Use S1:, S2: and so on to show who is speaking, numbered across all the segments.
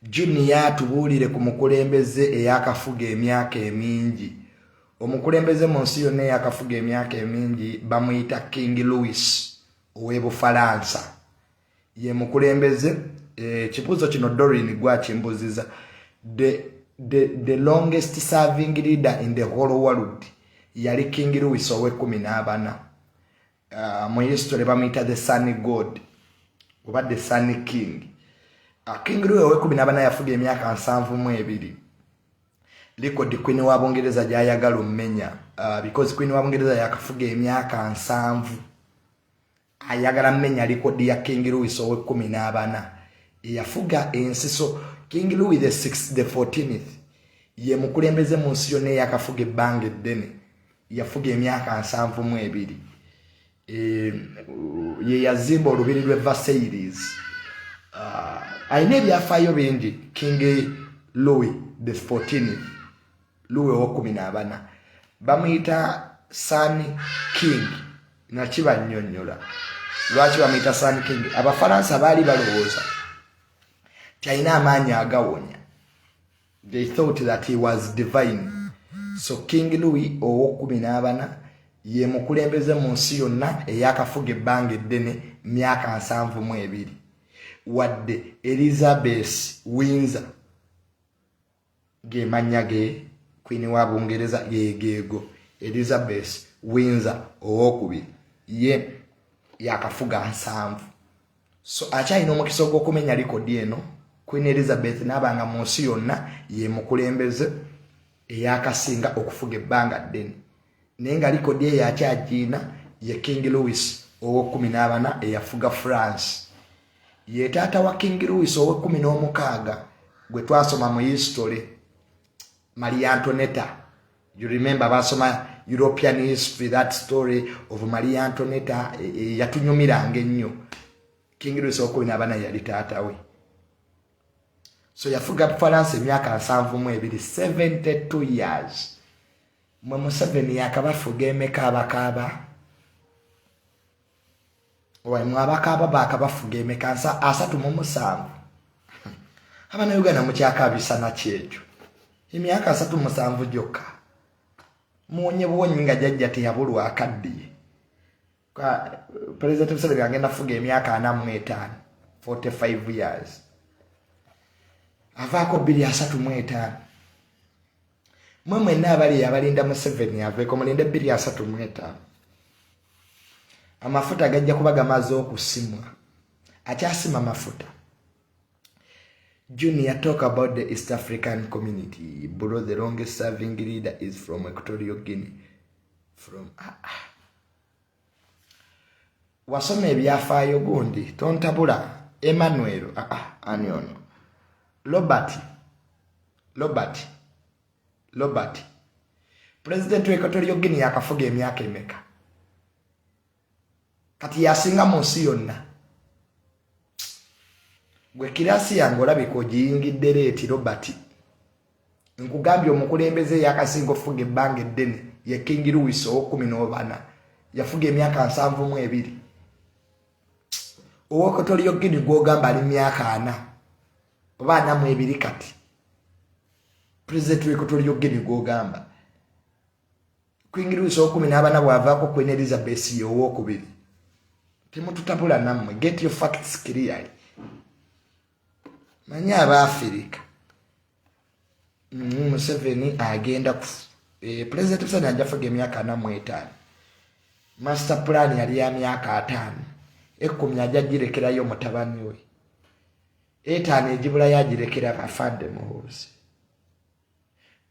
S1: Junior tubuulire ku mukulembeze eyakafugga emyaka emingi. Omukulembeze mu nsi yonna eyakafugga emyaka emingi bamuyita King Louis ow'Ebufalansa. Ye mukulembeze kibuuzo kino Doreen gwakimbuziza. The longest serving leader in the whole world yali King Louis ow'e14. Mu history bamuyita the Sun God oba the Sun King. King Louis ow'e14 yafuga emyaka 72. Record Queen wa Bungereza gyayagala ommenya because Queen wa Bungereza yakafuga emyaka 7. Ayagala mmenya record ya King Louis ow'e14 yafuga ensiso. King Louis the 14th ye mukulembeze mu nsi yonna yakafuga ebbanga eddene yafuga emyaka 72. Ye yazimba olubiri lw'e Versailles. Ayina ebyafaayo bingi King Louis the 14th. Louis ow'e14 bamuyita Sun King nakibanyonnyola. Lwaki bamuyita Sun King? Abafalansa baali balowooza China amaanyi agawonya. They thought that he was divine. So King Louis ow'e14 ye mukulembeze mu nsi yonna eyakafuga ebbanga eddene myaka 72. Wadde Elizabeth Windsor ge mannya ge Queen wa Bungereza yegeego. Elizabeth Windsor ow'okubiri ye yakafuga 7. So akyalina omukisa gw'okumenya likodi eno. Queen Elizabeth n'abanga mu nsi yonna ye mukulembeze eyakasinga okufuga ebbanga ddene. Naye nga likodi eyo akyagiina ye King Louis ow'e14 eyafuga France. Ye taata wa King Louis ow'e16 gwe twasoma mu history, Marie Antoinette. You remember basoma European history, that story of Marie Antoinette yatunyumiranga ennyo. King Louis ow'e14 yali taata we. So yafuga France emyaka 72, 72 years. Mwe Museveni yakabafuga emeka abakaaba. Owa mwe abakaaba bakabafuga emeka 37. Abana Uganda mukyakabisa na kyekyo. Emyaka 37 gyokka. Muwonye buwonyi nga jjajja teyabulwa akaddiye. President Museveni agenda fuga emyaka 45, 45 years. Avaako 235. Mwe mwenna abali abalinda Museveni aveeko mulinde 235. Amafuta gajja kuba gamaze okusimwa. Akyasima mafuta. Junior talk about the East African community. Bro, the longest serving leader is from Equatorial Guinea. From wasome ebyafaayo gundi tontabula Emmanuel anyono Robert President wa Equatorial Guinea yakafuga emyaka emeka kati yasinga mu nsi yonna. Gwe kirasi yange olabika ogiyingidde leeti Robert. Nkugambye omukulembeze yakasinga okufuga ebbanga eddene ye King Louis ow'e14 yafuga emyaka 72. Ow'Equatorial Guinea gw'ogamba ali myaka 4 oba 42 kati. President wa Equatorial Guinea gw'ogamba King Louis ow'e14 bw'avaako Queen Elizabeth ye ow'okubiri. Temututabula nammwe. Get your facts clearly. Manya Abafirika. Museveni agenda President Museveni ajafuga emyaka 45. Master plan yali ya myaka 5. 10 ajagirekerayo mutabani we. 5 ejibula yagirekera afande muhozi.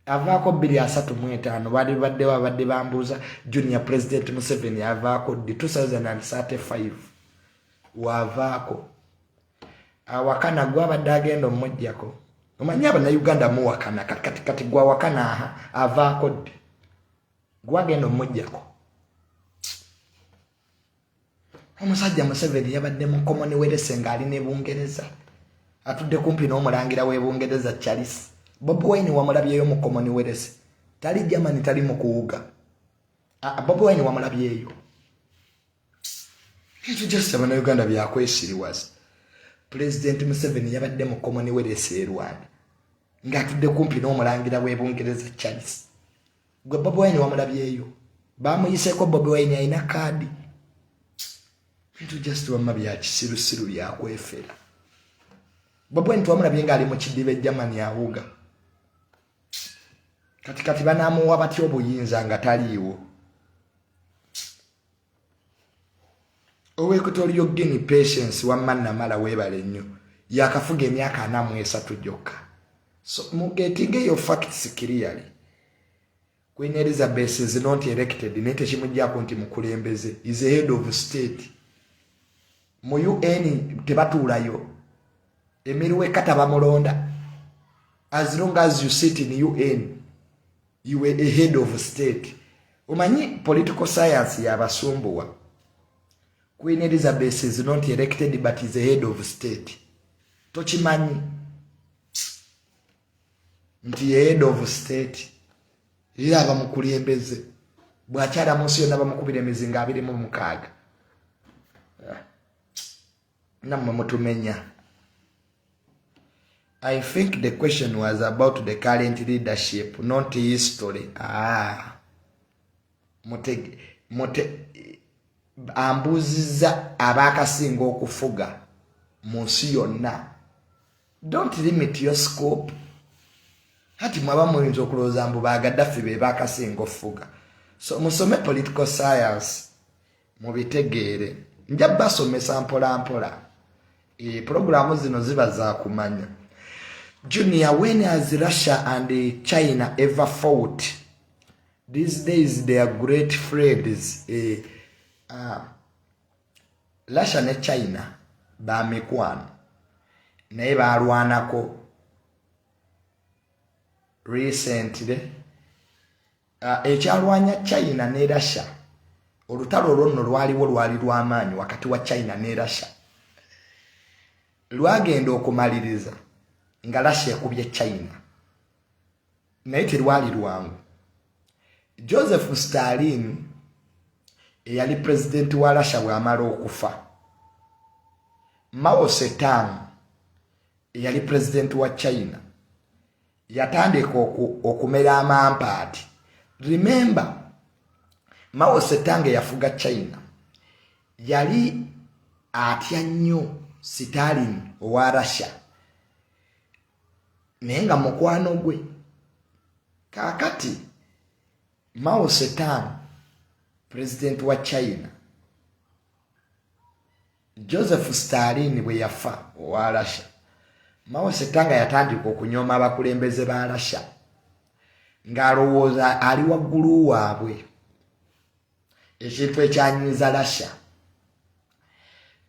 S1: Avaako 235 badde bambuuza Junior President Museveni avaako 2035 wavaako. Awakana gwabadde agenda omujjako. Omanyi Abannayuganda muwakana kati gwawakana avaako ddi. Gwagenda omujjako. Omusajja Museveni yabadde mu Commonwealth ng'ali ne Bungereza. Atudde kumpi n'omulangira w'e Bungereza Charles. Bobi Wine wamulabyeyo mu Commonwealth. Tali Germany tali mu kuwuga. Bobi Wine wamulabyeyo. Ebintu just Uganda byakwesiriwaza. President Museveni yabadde mu Commonwealth e Rwanda ng'atudde kumpi n'omulangira w'Ebungereza Charles. Gwe Bobi Wine wamulabyeyo. Baamuyiseeko Bobi Wine alina kaadi. Ebintu just wamma bya kisirusiru byakwefera. Bobi Wine twamulabye ng'ali mu kidiba Germany awuga. Kati banaamuwa batya obuyinza nga taliiwo. Owekutoolyo Guinea Patience wamma namala weebale nnyo. Yakafuga emyaka 43 gyokka. So mugetinge your facts clearly. Queen Elizabeth is not elected. Nete kimujjako nti Mukulembeze is a head of state. Mu UN tebatuulayo. Emiriwe kata bamulonda. As long as you sit in UN, you are a head of state. Omanyi political science yabasumbuwa. Queen Elizabeth is not elected but is a head of state. Tochimanyi. Nti head of state. Yaba Mukulembeze. Bwakyala munsi yonna bamukubira emizinga 26. Namwe mutumenya. I think the question was about the current leadership, not history. Ambuziza abakasinga okufuga munsi yonna. Don't limit your scope. Hati mwaba muyinza okulowooza mbu bagaddafi be bakasinga okufuga. So musome political science mubitegeere. Nja basomesa mpola mpola. Programu zino ziba za kumanya. Junior, when has Russia and China ever fought? These days they are great friends. Russia ne China bamekwano naye balwanako recently. Ekyalwanya China ne Russia, olutalo lwonno lwaliwo lwali lw'amaanyi wakati wa China ne Russia. Lwagenda okumaliriza nga Russia ekubye China naye terwali lwangu. Joseph Stalin eyali president wa Russia bw'amala okufa. Mao Zedong eyali president wa China yatandika okumera amampaati. Remember, Mao Zedong yafuga China yali atya nnyo Stalin owa Russia naye nga mukwano gwe. Kakati Mao Zedong president wa China, Joseph Stalin bwe yafa owa Russia, Mao Zedong yatandika okunyoma abakulembeze ba Russia ng'alowooza ali waggulu waabwe, ekintu ekyanyiza Russia.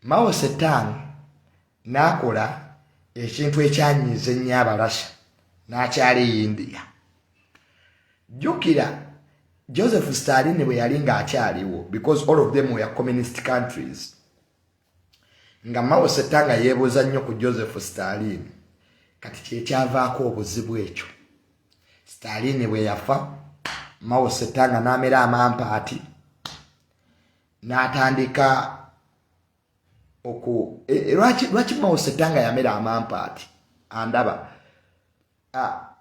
S1: Mao Zedong n'akola ekintu ekyanyiza ennyo Abarussia, n'akyala e India. Jjukira Joseph Stalin bwe yali ng'akyaliwo, because all of them were communist countries. Nga Mao Zedong yeebuuza nnyo ku Joseph Stalin, kati kyekyavaako obuzibu ekyo. Stalin bwe yafa, Mao Zedong n'amera amampaati, n'atandika lwaki Mao Zedong yamera amampaati? Andaba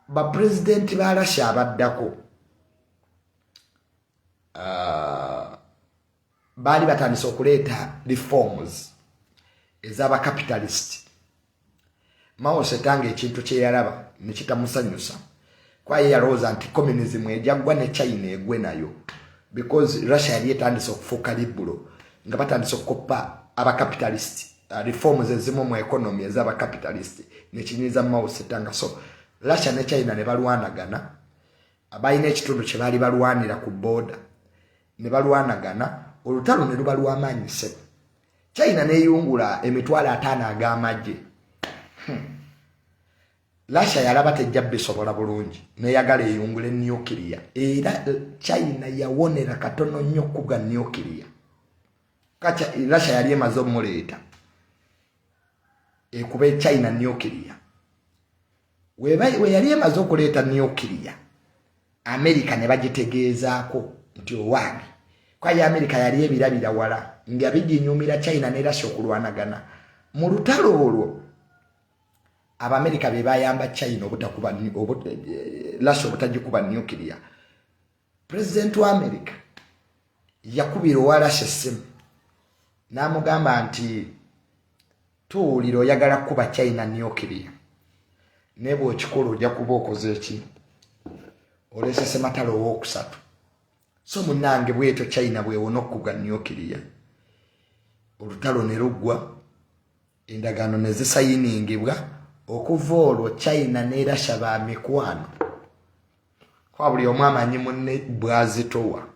S1: ba president ba Russia abaddako baali batandise okuleeta reforms ez'abakapitalist. Mao Zedong ekintu kye yalaba ne kitamusanyusa, kwaye yalowooza nti communism ejaggwa ne China egwe nayo, because Russia yali etandise okufuuka libulo nga batandise okukoppa abakapitalist, reforms ezimu mu economy ez'abakapitalist ne kinyiza Mao Zedong. So Russia ne China ne balwanagana, abalina ekitundu kye baali balwanira ku border ne balwanagana, olutalo ne luba lw'amaanyi ssebo. China neeyungula emitwalo 5 ag'amagye. Russia yalaba tejja bisobola bulungi, neyagala eyungule nuclear. Era China yawonera katono nnyo kuga nuclear. Kacha Russia yali emaze omuleeta ekube China nuclear. We yali emaze okuleeta nuclear, America ne bagitegeezaako nti owange kwa ya America yali ebirabira wala nga bijinyumira China ne Russia okulwanagana mu lutalo olwo Abamerika be bayamba China obutakuba Russia obutajikuba nuclear. President wa America yakubira wa Russia essimu n'amugamba nti tuwulira oyagala kuba China nuclear ne bw'okikola ojja kuba okoze eki olese sematalo ow'okusatu. So munange bwetyo China bwewona okkuga nuclear olutalo ne luggwa endagaano ne zisayiningibwa okuva olwo China ne Russia ba mikwano kwa buli omu amanyi munne bwazitowa.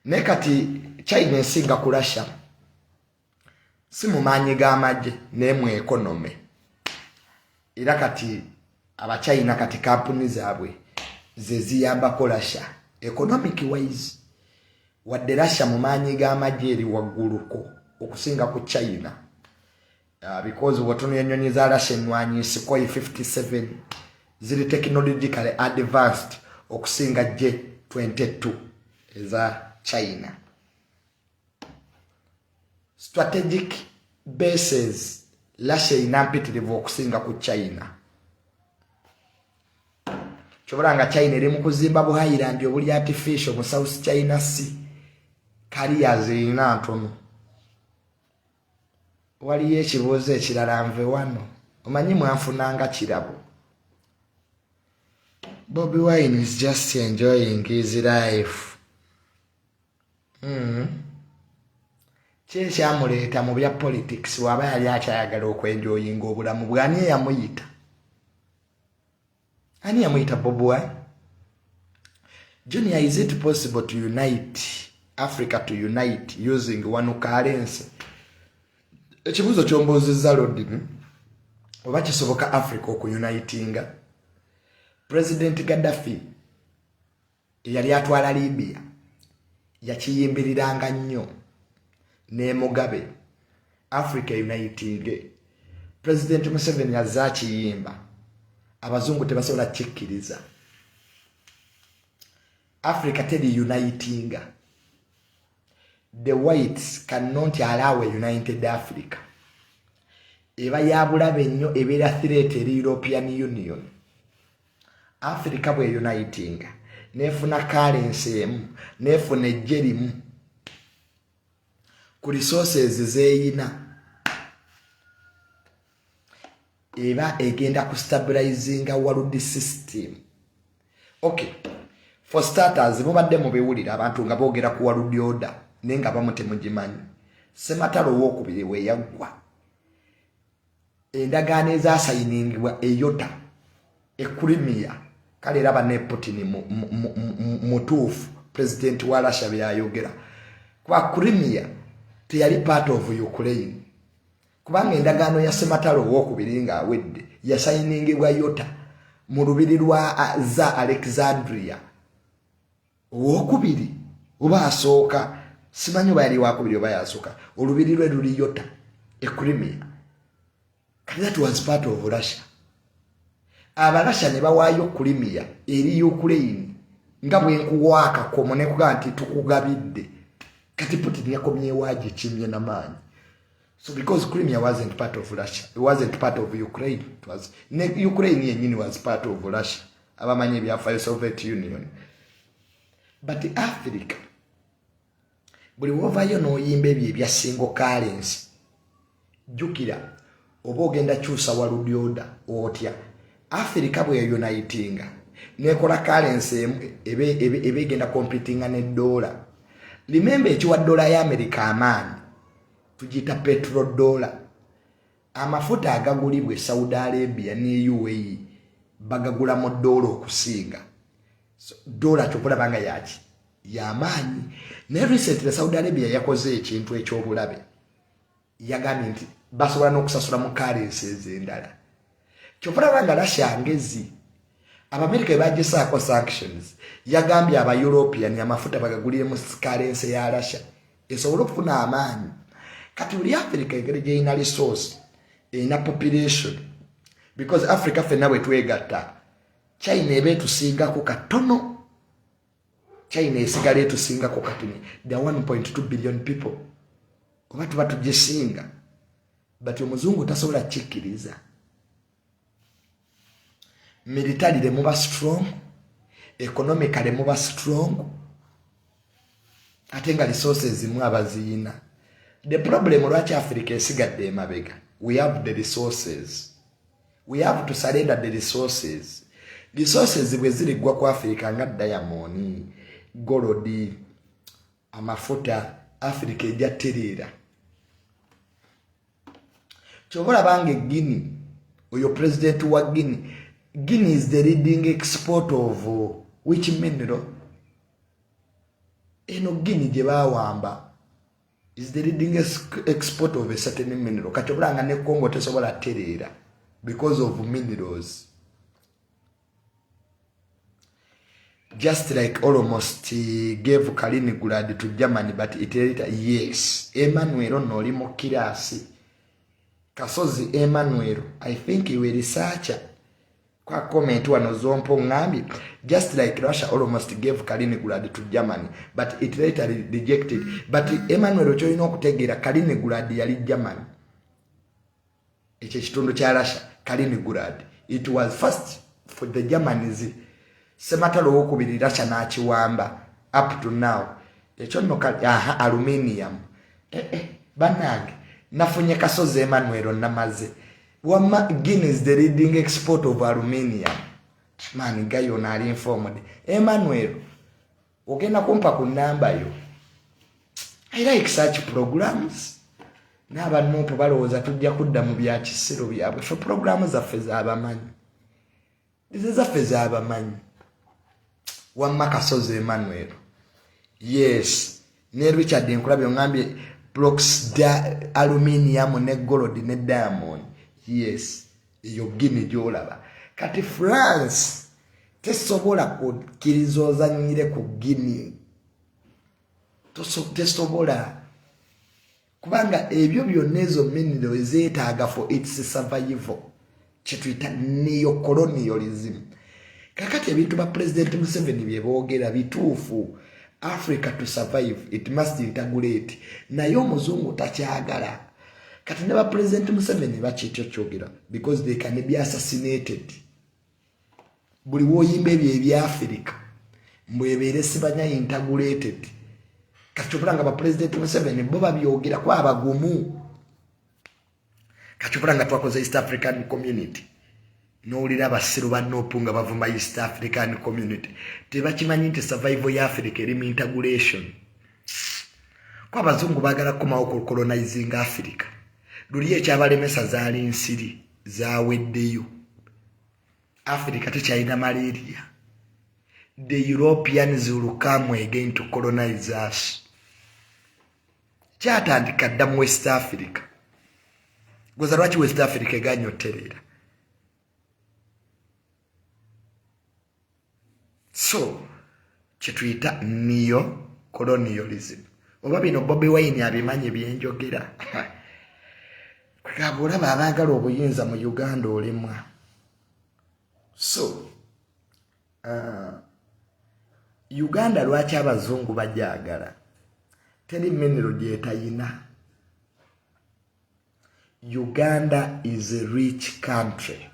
S1: Ne kati China esinga ku Russia si mumaanyi g'amagye n'emu ekonome era kati Abachina kati kampuni zaabwe ze ziyambako Russia economic wise wadde Russia mumaanyi g'amagye eri wagguluko okusinga ku China because watono ennyonyi za Russia enwanyi Sukhoi 57 ziri technologically advanced okusinga J-22 eza China. Strategic bases Russia inampitirivu okusinga ku China. Chobolanga China eri mu kuzimba buhayirandi obuli artificial mu South China Sea carriers ina ntono. Waliyo ekibuuzo ekirala nve wano omanyi mwanfunanga kirabo. Bobi Wine is just enjoying his life. Kyekyamuleeta mu bya politics waba yali akyayagala okwenjoyinga obulamu bwe ani yamuyita? Ani yamuyita Bobi Wine? Junior, is it possible to unite Africa, to unite using one currency? Ekibuuzo kyomboozezza Lodi oba kisoboka Africa okunitinga. President Gaddafi yali atwala Libya yakiyimbiriranga nnyo ne Mugabe Africa uniting. President Museveni yazakiyimba abazungu tebasobola kikkiriza. Africa teri uniting. The whites cannot allow a united Africa. Eba yabulabe nnyo ebeera threat eri European Union. Africa bwe uniting nefuna currency emu nefuna ejjerimu ku resources zeyina eba egenda ku stabilizing world system. Okay, for starters mubadde mubiwulira abantu nga boogera ku world order nenga bamute mugimanyi sematalo w'okubiri we yaggwa endagaano ezasayiningibwa eyota ekulimiya kale raba ne Putin mutuufu president wa Russia byayogera kwa Crimea teyali part of Ukraine kubanga endagaano ya sematalo w'okubiri nga awedde yasayiningibwa yota mu lubiri lwa za Alexandria w'okubiri oba asooka simanyi oba yali wakubiri oba yasooka olubiri lwe luli yota Crimea. That was part of Russia. Abalasha ne bawaayo Crimea eri Ukraine nga bwe nkuwaaka komo ne kuga nti tukugabidde kati Putin yakomye waje kimye na maanyi. So because Crimea wasn't part of Russia, it wasn't part of Ukraine, it was Ukraine yenyini was part of Russia. Abamanyi byafayo Soviet Union. But Africa buli wovayo n'oyimba ebyo ebya single currency jukira oba ogenda kyusa world order otya. Africa bwe uniting nekola currency ebe genda competing ne dollar. Remember ekiwa dollar ya America amaanyi tugita petrol dollar. Amafuta agagulibwe Saudi Arabia ne UAE bagagula mu dollar okusinga. So dollar chokola banga yaki yamaanyi. Ne recently Saudi Arabia yakoze ekintu ekyobulabe yagambye nti basobola n'okusasula mu currency ez'endala. Kyokora banga Russia ngezi Abamerika bagisaako sanctions yagambye aba European amafuta bagagulire mu currency ya Russia esobola okufuna amaanyi. Kati buli Africa egere gyeyina resource eyina population because Africa fenna bwe twegatta China ebe tusinga ku katono China esigala etusingako kati there are 1.2 billion people obatu batugisinga but omuzungu tasobola kikkiriza military muba strong economically muba strong ate nga resources mu abaziyina. The problem lwaki Africa esigadde emabega, we have the resources, we have to surrender the resources. Resources bwe zirigwa ku Africa nga diamond, gold, amafuta, Africa ejja terera. Chobola bange Guinea, oyo president wa Guinea. Guinea is the leading export of which mineral? Eno Guinea je bawamba is the leading export of a certain mineral. Kachobla nga ne Congo tesobola terera because of minerals. Just like almost gave Kaliningrad to Germany, but it later, yes. Emmanuel noli mu kirasi. Kasozi Emmanuel, I think he will researcher. Kwa comment wano zompo ngambi, just like Russia almost gave Kaliningrad to Germany, but it later rejected. But Emmanuel ochoyina okutegeera Kaliningrad yali Germany. Ekyo kitundu kya Russia, Kaliningrad. It was first for the Germans. Sematalo wokubiri Russia n'akiwamba up to now. Ekyo nno aluminium. Banange nafunye kasozi Emmanuel namaze. Wama Guinea is the leading export of aluminium. Man, gayo nali informed. Emmanuel, ogenda kumpa ku namba yo. I like such programs. Naba nopo balowooza tujja kudda mu bya kisiro byabwe. For programs zaffe z'abamanyi. Izi zaffe z'abamanyi. Wama kasozi Emmanuel. Yes. Ne Richard Nkulabyo ngambye blocks aluminium ne gold ne diamond. Yes, iyo Guinea gyolaba. Kati France tesobola kukkiriza ozanyire ku Guinea. Tesobola. Kubanga ebyo byonna ezo mineral ezeetaaga for its survival. Kyetuyita neo-colonialism. Kakati ebintu ba President Museveni bye boogera bituufu. Africa to survive, it must integrate. Naye omuzungu takyagala. Kati ne ba President Museveni bakityo kyogera because they can be assassinated. Buli woyimba ebyo ebya Africa mwebere sibanya integrated. Kati obulanga ba President Museveni bo babyogera kwa abagumu. Kati obulanga twakoze East African Community. N'olira abasiru banopunga bavuma East African Community. Tebakimanyi nti survival ya Africa eri mu integration. Kwa abazungu bagala kumawo colonizing Africa. Luli ekyabalemesa zaali nsiri zaweddeyo. Africa tekyalina malaria. The Europeans will come again to colonize us. Kyatandika dda mu West Africa. Goza lwaki West Africa eganyoterera. So, kyetuyita neo-colonialism. Oba bino Bobi Wine abimanyi byenjogera. Kugamba olaba abaagala obuyinza mu Uganda olemwa. So, Uganda lwaki abazungu bajagala? Teri mineral gyetayina. Uganda is a rich country.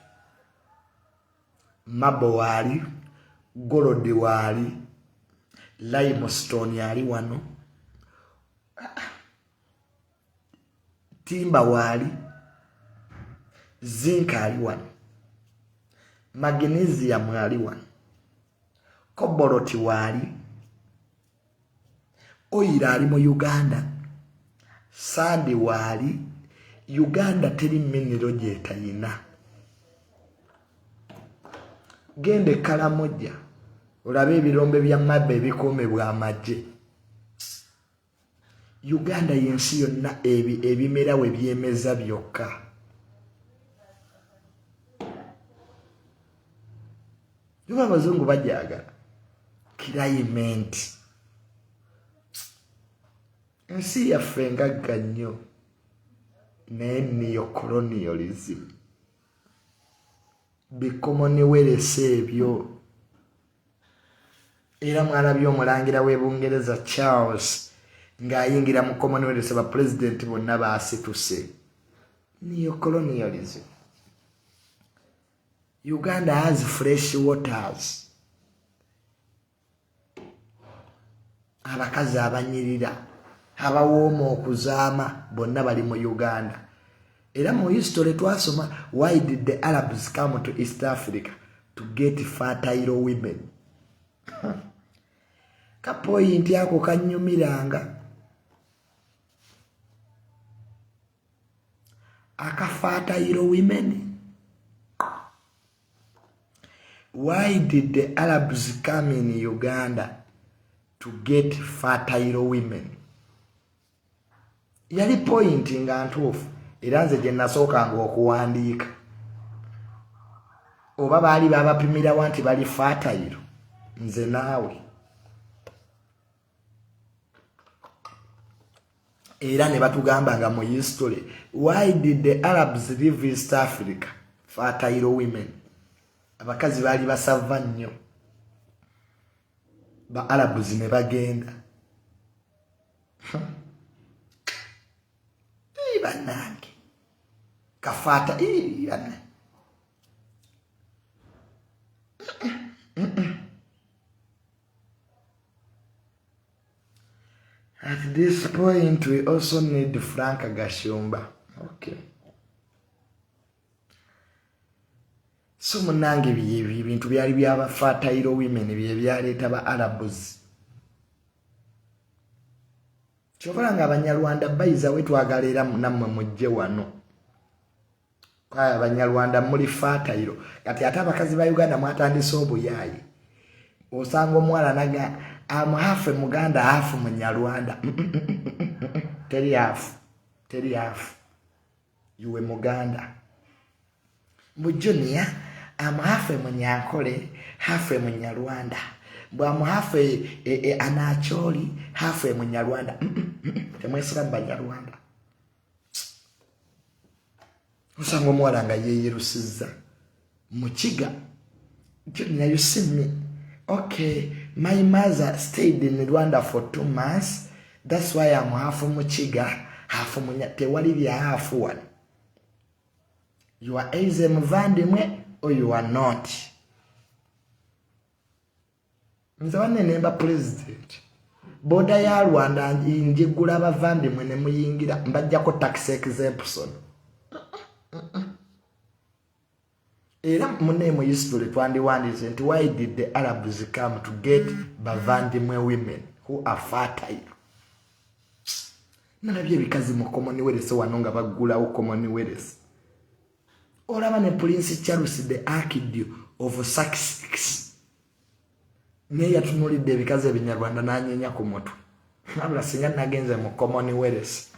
S1: Marble wali, gold wali, limestone yali wano, timber wali, zinc ali wano, magnesium ali wano, cobalt wali, oil ali mu Uganda, sand wali. Uganda teri mineral gyetayina. Gende Kalamoja olabe ebirombe bya mabbe ebikuumibwa amagye. Uganda yensi yonna ebimera we byemeza byokka. Yuba abazungu bajagala climate. Ensi yaffe ngagga nnyo naye neo-colonialism. Bikomo ne werese ebyo. era mwalabye omulangira w'Ebungereza Charles ng'ayingira mu Commonwealth ba president bonna baasituse. Neo-colonialism. Uganda has fresh waters. Abakazi abanyirira abawooma okuzaama bonna bali mu Uganda. Era mu history twasoma, why did the Arabs come to East Africa? To get fertile women. Kapoyinti ako kanyumiranga. Aka fertile women. Why did the Arabs come in Uganda? To get fertile women. Yali pointi nga ntuufu era nze gye nasookanga okuwandiika. Oba baali babapimirawo nti bali fertile, nze naawe. Era ne batugambanga mu history, why did the Arabs leave East Africa? Fertile women. Abakazi baali basava nnyo. Ba Arabs ne bagenda. Banange. Kafata yana. At this point, we also need Frank Gashumba. Okay. So munange bintu byali byaba fertile women bye byaleeta ba Arabs. Chobalanga Abanyarwanda bayiza wetwagala era nammwe mujje wano. Kwa Abanyarwanda muri fertile. Kati ate abakazi ba Uganda mwatandise obuyaayi. Osanga omwala naga am half Muganda half Munyarwanda. Teri half. You were Muganda. Mujunia am half Munyankole half Munyarwanda. Bwa half anacholi half Munyarwanda. Temwesira Banyarwanda. Osanga omwala nga yeyerusiza. Muchiga. Junia, you see me. Okay, my mother stayed in Rwanda for 2 months. That's why I'm half Muchiga, half Munyate. What is your half one? You are either Muvandimwe or you are not. Nzawane nemba president. Boda ya Rwanda njigula bavandimwe ne muyingira mbajjako tax exemption. Era munemu history twandiwandize nti why did the Arabs come to get bavandimwe women who are fertile? Nalabye bikazi mu Commonwealth wano nga bagulawo Commonwealth. Olaba ne Prince Charles the Archduke of Sussex. Naye yatunulidde ebikazi ebinyarwanda n'anyenya ku mutwe. Nabula singa nagenze mu Commonwealth.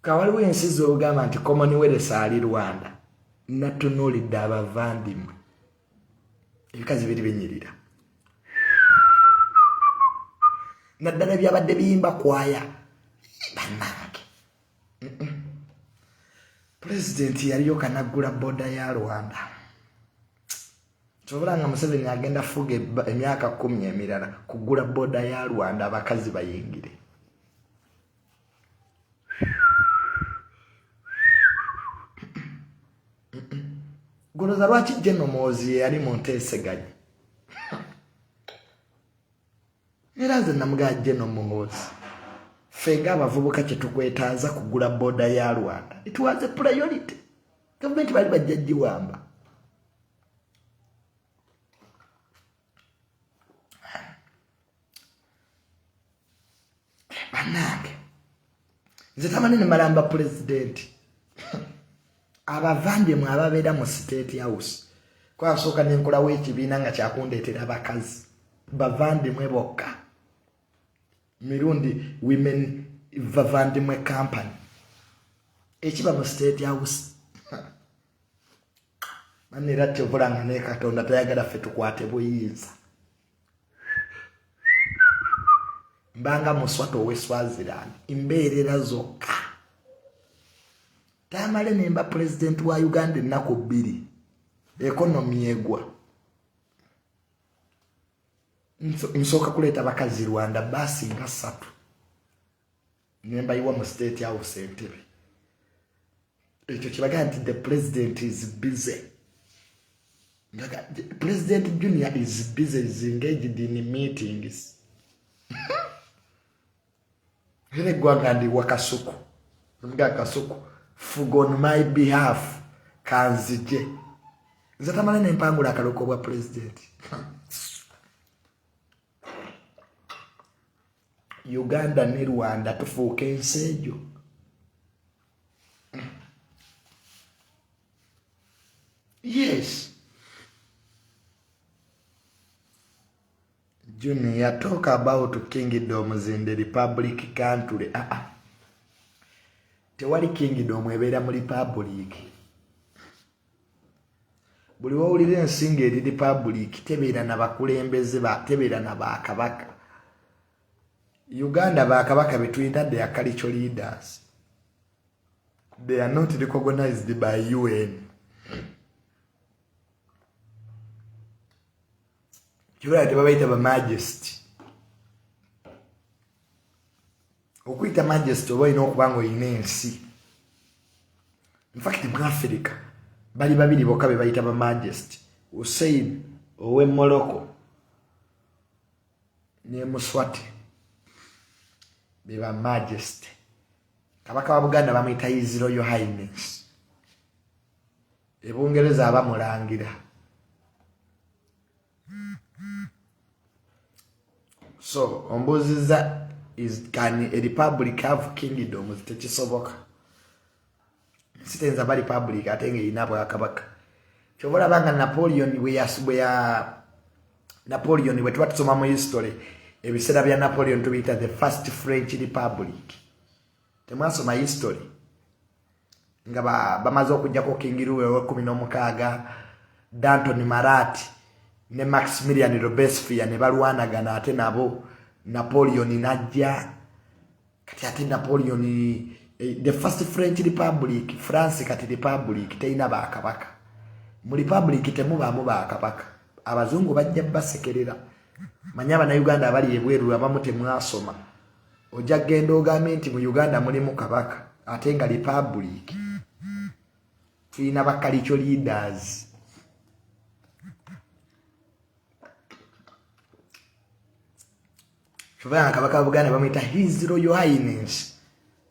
S1: Kawaliwo ensi z'ogamba nti Commonwealth ali Rwanda. Natunulidde abavandimwe. Ebikazi biri binyirira. Naddala byabadde biyimba kwaya. Bannange. President yaliyo kanagula boda ya Rwanda. Kyobulanga Museveni agenda fuga emyaka 10 emirala kugula boda ya Rwanda abakazi bayingire. Goloza lwaki General Mozi yali mu nteeseganya. Era nze namugaa General Mozi. Fenga abavubuka kye tukwetaaza kugula boda ya Rwanda. It was a priority. Government bali bajjaji wamba. Banange. Nze tamanene malamba president. Abavandimwe ababeera mu State House. Kwa sooka n'enkolawo ekibiina nga kyakundeetera abakazi. Bavandimwe bokka. Mirundi women Vavandimwe company. Ekiba mu State House. Manera kyovulanga ne Katonda tayagala ffe tukwate buyinza. Mbanga muswato we Swaziland. Imbeerera zokka. Tamale nemba president wa Uganda ennaku 2. Economy egwa. nsooka kuleeta bakazi Rwanda basi nga 3 nembayiwa mu state house Entebbe. Ekyo kibaga nti the president is busy. President Junior is busy, is engaged in meetings. Hele gwanga ndi wakasuku. Mga kasuku. Fuga on my behalf. Kanzije. Nzatamale nempangula akaloko bwa president. Uganda ne Rwanda tufuuke ensejo. Yes. Junior, talk about kingdoms in the republic country. Tewali kingdom ebeera mu republic. Buli wawulira ensinga eri republic tebeera na bakulembeze tebeera na bakabaka. Uganda bakabaka betwina they are cultural leaders. They are not recognized by UN. Kibula tebabaita ba majesty. Okuita majesty oba ino okuba ngo oyina ensi. In fact mu Africa bali babiri bokka be bayita ba majesty. Hussein owe Morocco ne Muswati be ba majesty. Kabaka wa Buganda bamuyita His Royal Highness. Ebungereza abamulangira. So, ombuziza is can a republic have kingdoms tekisoboka. Sitenza ba republic atenge inabo akabaka. Chobola banga Napoleon Napoleon we twatusoma mu history ebisera bya Napoleon tubita the first French Republic. Temwasoma history. Nga bamaze okujja ko kingiruwe wa 16 Danton Marat ne Maximilian Robespierre ne balwanagana ate nabo Napoleon najja kati ate Napoleon the first French Republic France kati Republic teina bakabaka mu Republic temubamu bakabaka abazungu bajja basekerera manyaba na Uganda abali ebweru abamu temwasoma ojja genda ogambe nti mu Uganda mulimu kabaka ate nga Republic tuyina bakalicho leaders. Shobanga kabaka Buganda bamuyita His Royal Highness.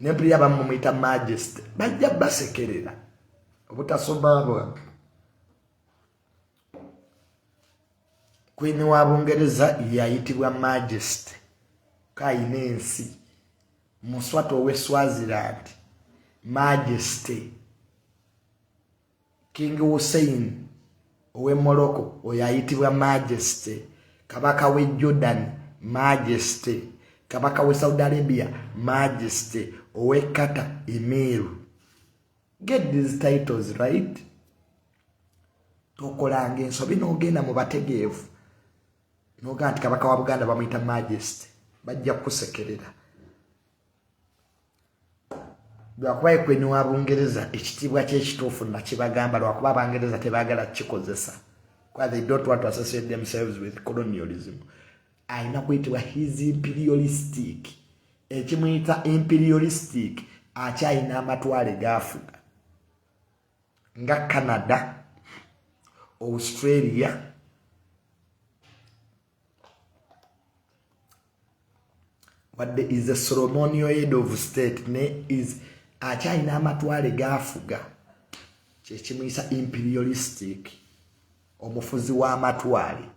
S1: Nempuli abamu muyita Majesty. Bajja basekerera. Obutasoma abo. Queen wa Bungereza yayitibwa Majesty. Kayina ensi. Muswato owe Swaziland. Majesty. King Hussein owe Morocco oyayitibwa Majesty. Kabaka we Jordan Majesty. Kabaka we Saudi Arabia Majesty. Owe Qatar Emir. Get these titles right. Tokolange ensobi n'ogenda mu bategeevu n'oga nti kabaka wa Buganda bamuyita Majesty bajja kusekerera. Lwakuba ekweni wa Bungereza ekitiibwa ky'ekituufu nakibagamba lwakuba Abangereza tebaagala kikozesa. Because they don't want to associate themselves with colonialism. Ayina kuyitibwa his imperialistic. Ekimuyita imperialistic akyayina amatwale g'afuga. Nga Canada, Australia, what there is a ceremonial head of state ne is akyayina amatwale g'afuga. Kyekimuyisa imperialistic. Omufuzi w'amatwale.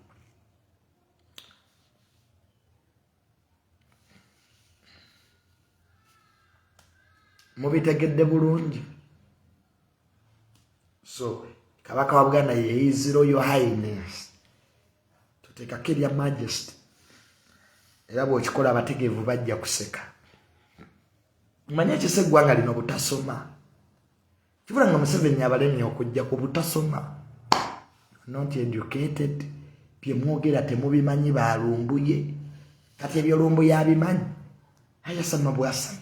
S1: Mubitegedde bulungi. So kabaka wa Buganda ye His Royal Highness. Tuteka kirya Majesty. Era bw'okikola abategeevu bajja kuseka. Manya kise gwanga lino butasoma. Kibula nga Museveni abalemye okujja ku butasoma. Not educated. Bye mwogera temubimanyi balumbuye. Kati ebyo lumbuye abimanyi. Ayasama bwasa.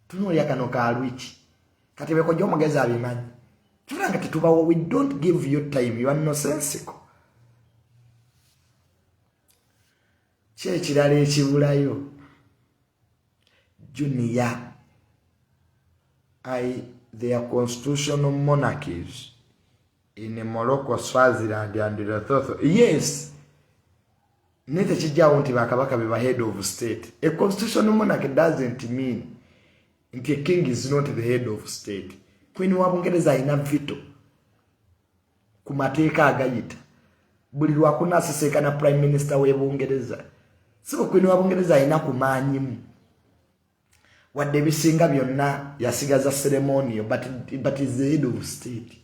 S1: Tunoolya kano kaalwiki. Kati beko gy'omugezi abimanyi. Kibula nga tetubawo, we don't give you time. You are nonsensical. ekirala ekibulayo junior they are constitutional monarchies in Morocco, Swaziland and Lesotho. Yes, nete kijjawo nti bakabaka be head of state. A constitutional monarchy doesn't mean nti a king is not the head of state. Queen wa Bungereza ina veto ku mateeka agayita buli lwakunaasisinkana na prime minister we Bungereza. So Queen wa Bungereza ina kumaanyimu wadde ebisinga byonna yasigaza ceremonial but is the head of state.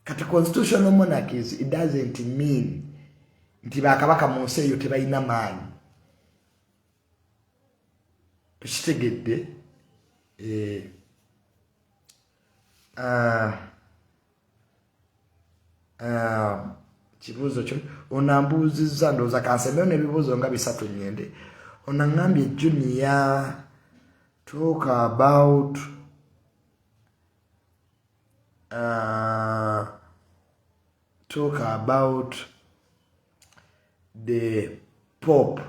S1: Kati constitutional monarchies, it doesn't mean nti bakabaka mu nsi eyo tebalina maanyi. Tukitegedde kibuuzo kyo onambuuzizza ndowooza kansembeyo n'ebibuuzo nga bisatu nyende. Onangambye junior talk about the Pope.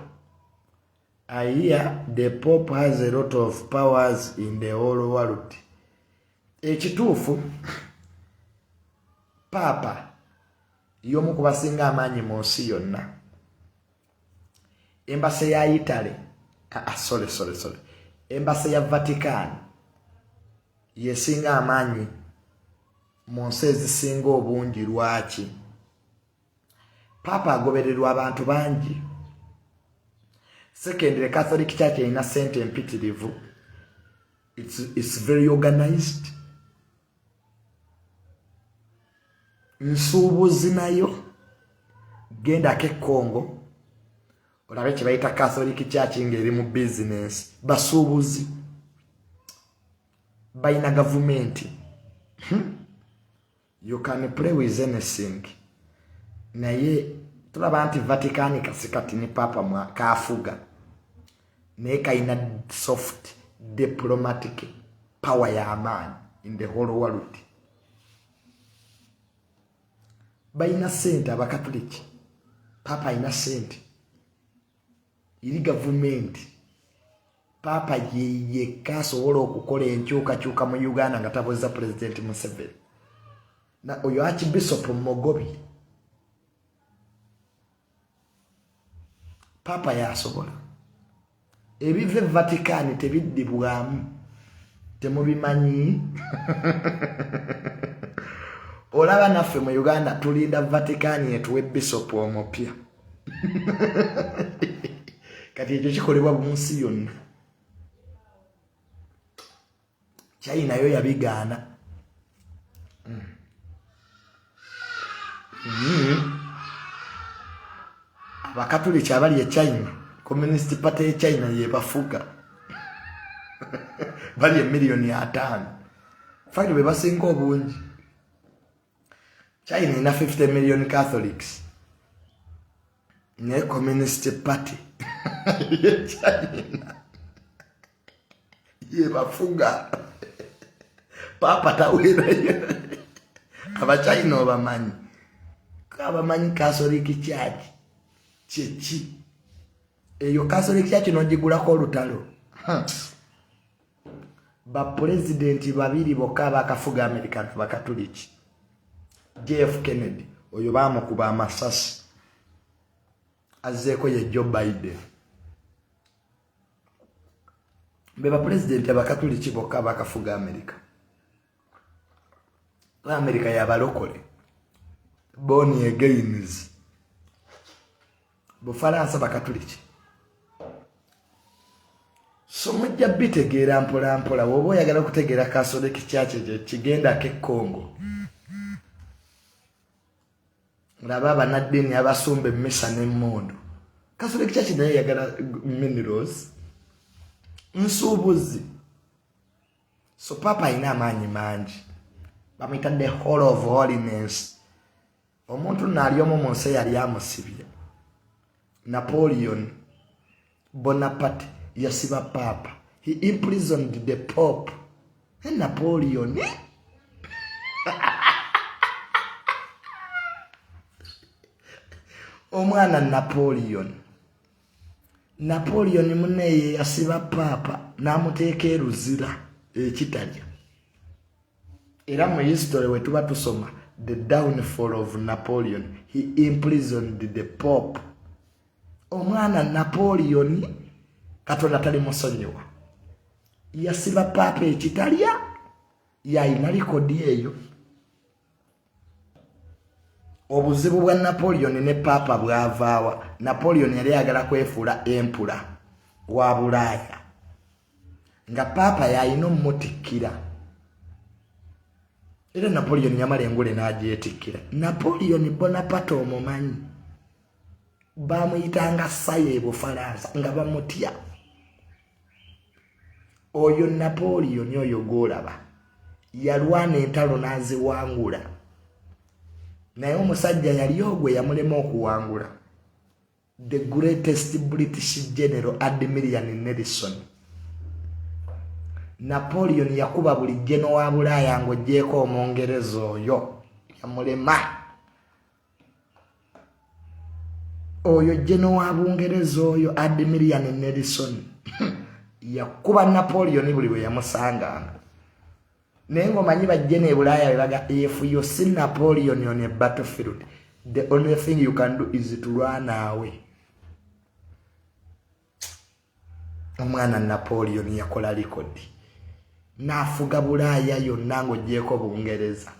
S1: I hear the Pope has a lot of powers in the whole world. Ekituufu Papa y'omu ku basinga amaanyi mu nsi yonna. Embassy ya Italy, sorry. Embassy ya Vatican yesinga amaanyi mu nsi ezisinga obungi. Lwaki? Papa agobererwa abantu bangi. Second, the Catholic Church in a sente mpitirivu. It's very organized. Nsuubuzi nayo genda ke Congo. Olabe kye bayita Catholic Church ng'eri mu business. Basuubuzi bayina government. You can play with anything. Naye tulaba nti Vatican kasikati ni Papa kafugga naye kayina soft diplomatic power ya amaanyi in the whole world. Bayina sente abakatoliki. Papa ayina sente. Iri government. Papa yekka asobola okukola enkyukakyuka mu Uganda nga tabuuza President Museveni. Na oyo Archbishop Mogobi. Papa yasobola. Ebive Vatican tebiddibwamu. Temubimanyi. Olaba naffe mu Uganda tulinda Vatican etuwe bishop omupya. Kati ekyo kikolebwa mu nsi yonna. China yo yabigaana. Abakatoliki abali e China, Communist Party e China yebafuga. Bali million 5. Fine be basinga obungi. China ina 50 million Catholics. Ne Communist Party. China. Yebafuga. Papa tawera. Aba China obamanyi. Abamanyi Catholic Church. Chichi. Eyo Catholic Church nogigulako olutalo. Ba president babiri bokka bakafuga American bakatoliki. JF Kennedy oyo bamukuba amasasi. Azeko ye Joe Biden. Beba president abakatoliki bokka bakafuga America. America yabalokole. Born agains. Bufaransa bakatoliki. So mujja bitegeera mpola woba oyagala kutegeera Catholic Church kigenda ke Congo. Laba banadini abasumba emmisa n'emmondo. Catholic Church naye yagala minerals. Nsuubuzi. So Papa ina amaanyi mangi. Bamuyita the whole of holiness. Omuntu nali omu mu nsi yali amusibye. Napoleon Bonaparte yasiba Papa. He imprisoned the Pope. And Napoleon. Omwana Napoleon Napoleon muneye yasiba papa n'amuteeka eruzira ekitalya. Era mu history we tuba tusoma the downfall of Napoleon, he imprisoned the Pope. Omwana Napoleon Katonda tali musonyiwa yasiba papa ekitalya yayina likodi eyo. Obuzibu bwa Napoleon ne papa bwavaawa. Napoleon yali ayagala kwefuula empula wa Bulaaya nga papa yayina omutikkira. Era Napoleon yamala engule n'agyetikkira. Napoleon Bonaparte omumanyi bamuyitanga saya e Bufalansa nga bamutya. Oyo Napoleon oyo gwolaba yalwana entalo n'aziwangula, naye omusajja yali ogwe yamulema okuwangula. The greatest British general Admiral Nelson. Napoleon yakuba buli jeno wa Bulaaya ng'oggyeko Omungereza oyo yamulema. Oyo jeno wa Bungereza oyo Admiral Nelson yakuba Napoleon buli bwe yamusanganga. Naye ng'omanyi bajjene e Bulaaya bebaga, if you see Napoleon on a battlefield, the only thing you can do is to run away. Omwana Napoleon yakola likodi n'afuga Bulaaya yonna ng'oggyeko Bungereza.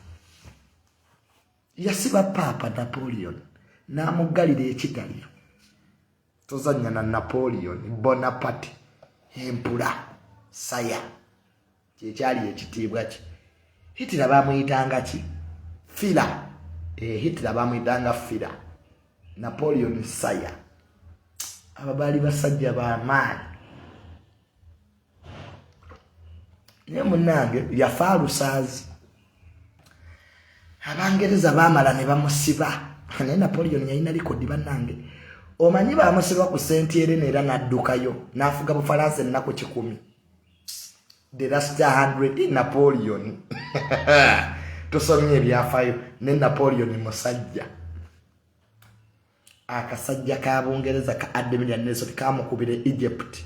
S1: Yasiba papa Napoleon n'amuggalira ekitalya. Tozannya na Napoleon Bonaparte empula saya kyekyali ekitiibwa ki. Hitler bamuyitanga ki? Fira. Hitler bamuyitanga Fira. Napoleon saya. Aba baali basajja b'amaanyi. Naye munnange yafa lusaazi. Abangereza baamala ne bamusiba. Naye Napoleon yalina likodi bannange. Omanyi bamusiba ku Saint-Helena era n'addukayo n'afuga Bufalansa ennaku 10. The last 100 in Napoleon. Tusomye ebyafaayo ne Napoleon musajja. Akasajja ka Bungereza ka Admiral Nelson kamukubira Egypt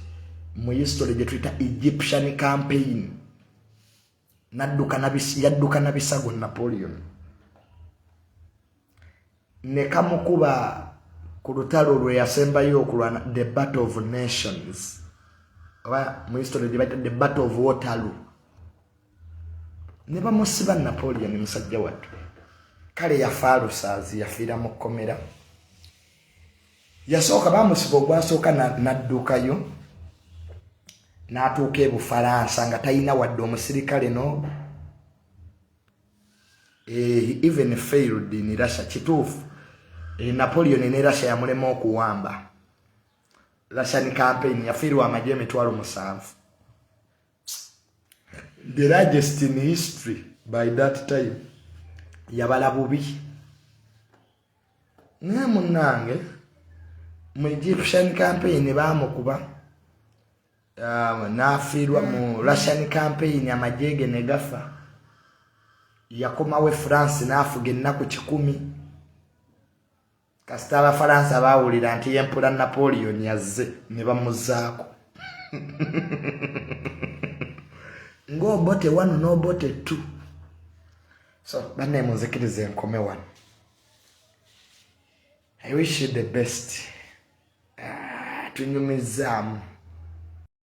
S1: mu history gye tuyita Egyptian campaign. Yadduka na bisago Napoleon. Ne kamukuba ku lutalo lwe yasembayo okulwana the Battle of Nations. Oba mu history gye bayita the Battle of Waterloo. Ne bamusiba Napoleon musajja wattu. Kale yafa lusaazi, yafiira mu kkomera. Yasooka bamusiba ogwasooka n'addukayo n'atuuka e Bufalansa nga talina wadde omusirikale no. He even failed in Russia. Kituufu Napoleon ne Russia yamulema okuwamba. Russian campaign yafiirwa amagye emitwalo 7. The largest in history by that time. Yabala bubi. Naye munnange mu Egyptian campaign baamukuba. N'afiirwa mu Russian campaign amagye ge ne gafa. Yakomawo France n'afuga ennaku 10. Kasita Abafalansa baawulira nti empula Napoleon yazze ne bamuzaako. Ng'obote 1 n'obote 2. So, banne munzikirize nkome wano. I wish you the best. Tunyumizaamu.